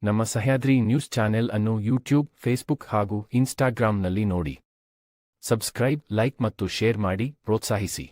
ನಮ್ಮ Sahyadri news channel ಅನ್ನು YouTube, Facebook ಹಾಗೂ ಇನ್ಸ್ಟಾಗ್ರಾಂನಲ್ಲಿ ನೋಡಿ. ಸಬ್ಸ್ಕ್ರೈಬ್, ಲೈಕ್ ಮತ್ತು ಶೇರ್ ಮಾಡಿ ಪ್ರೋತ್ಸಾಹಿಸಿ.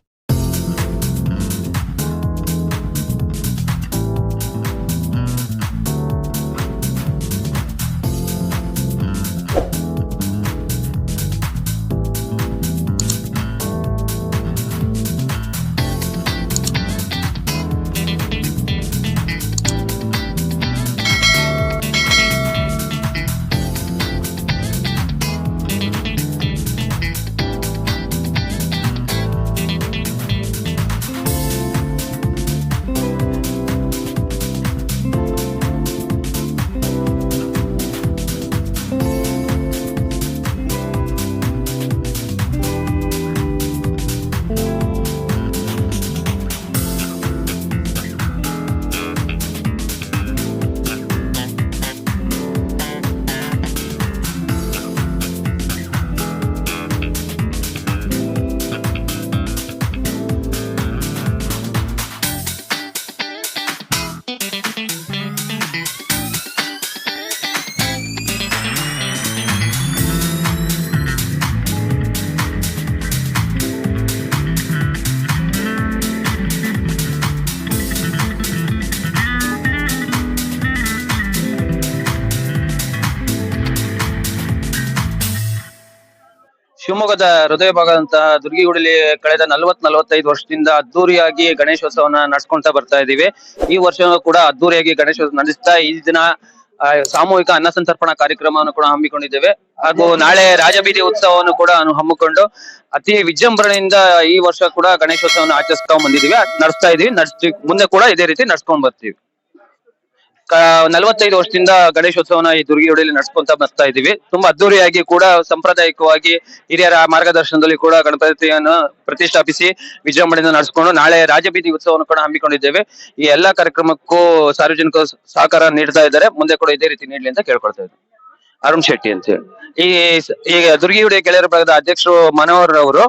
ಶಿವಮೊಗ್ಗದ ಹೃದಯ ಭಾಗದಂತಹ ದುರ್ಗಿಗುಡಿಲಿ ಕಳೆದ 40-45 ವರ್ಷದಿಂದ ಅದ್ದೂರಿಯಾಗಿ ಗಣೇಶೋತ್ಸವನ ನಡೆಸ್ಕೊಂತಾ ಬರ್ತಾ ಇದೀವಿ. ಈ ವರ್ಷ ಕೂಡ ಅದ್ದೂರಿಯಾಗಿ ಗಣೇಶೋತ್ಸವ ನಡೆಸ್ತಾ ಈ ದಿನ ಸಾಮೂಹಿಕ ಅನ್ನ ಸಂತರ್ಪಣಾ ಕಾರ್ಯಕ್ರಮವನ್ನು ಕೂಡ ಹಮ್ಮಿಕೊಂಡಿದ್ದೇವೆ. ಹಾಗೂ ನಾಳೆ ರಾಜಬೀದಿ ಉತ್ಸವವನ್ನು ಕೂಡ ಹಮ್ಮಿಕೊಂಡು ಅತಿ ವಿಜೃಂಭಣೆಯಿಂದ ಈ ವರ್ಷ ಕೂಡ ಗಣೇಶೋತ್ಸವವನ್ನು ಆಚರಿಸ್ತಾ ಬಂದಿದೀವಿ, ನಡೆಸ್ತಾ ಇದೀವಿ. ಮುಂದೆ ಕೂಡ ಇದೇ ರೀತಿ ನಡ್ಸ್ಕೊಂಡ್ ಬರ್ತೀವಿ. 45 ವರ್ಷದಿಂದ ಗಣೇಶೋತ್ಸವನ ಈ ದುರ್ಗಿಗುಡಿಯಲ್ಲಿ ನಡ್ಸ್ಕೊಂತ ಬರ್ತಾ ಇದೀವಿ. ತುಂಬಾ ಅದ್ದೂರಿಯಾಗಿ ಕೂಡ ಸಾಂಪ್ರದಾಯಿಕವಾಗಿ ಹಿರಿಯರ ಮಾರ್ಗದರ್ಶನದಲ್ಲಿ ಕೂಡ ಗಣಪತಿಯನ್ನು ಪ್ರತಿಷ್ಠಾಪಿಸಿ ವಿಜೃಂಭಣೆಯಿಂದ ನಡೆಸ್ಕೊಂಡು ನಾಳೆ ರಾಜಬೀದಿ ಉತ್ಸವವನ್ನು ಕೂಡ ಹಮ್ಮಿಕೊಂಡಿದ್ದೇವೆ. ಈ ಎಲ್ಲಾ ಕಾರ್ಯಕ್ರಮಕ್ಕೂ ಸಾರ್ವಜನಿಕರು ಸಹಕಾರ ನೀಡ್ತಾ ಇದ್ದಾರೆ. ಮುಂದೆ ಕೂಡ ಇದೇ ರೀತಿ ನೀಡ್ಲಿ ಅಂತ ಕೇಳ್ಕೊಳ್ತಾ ಇದ್ದಾರೆ. ಅರುಣ್ ಶೆಟ್ಟಿ ಅಂತ ಹೇಳಿ ಈ ದುರ್ಗಿಗುಡಿ ಗೆಳೆಯರ ಬಳಗದ ಅಧ್ಯಕ್ಷರು ಮನೋಹರ್ ಅವರು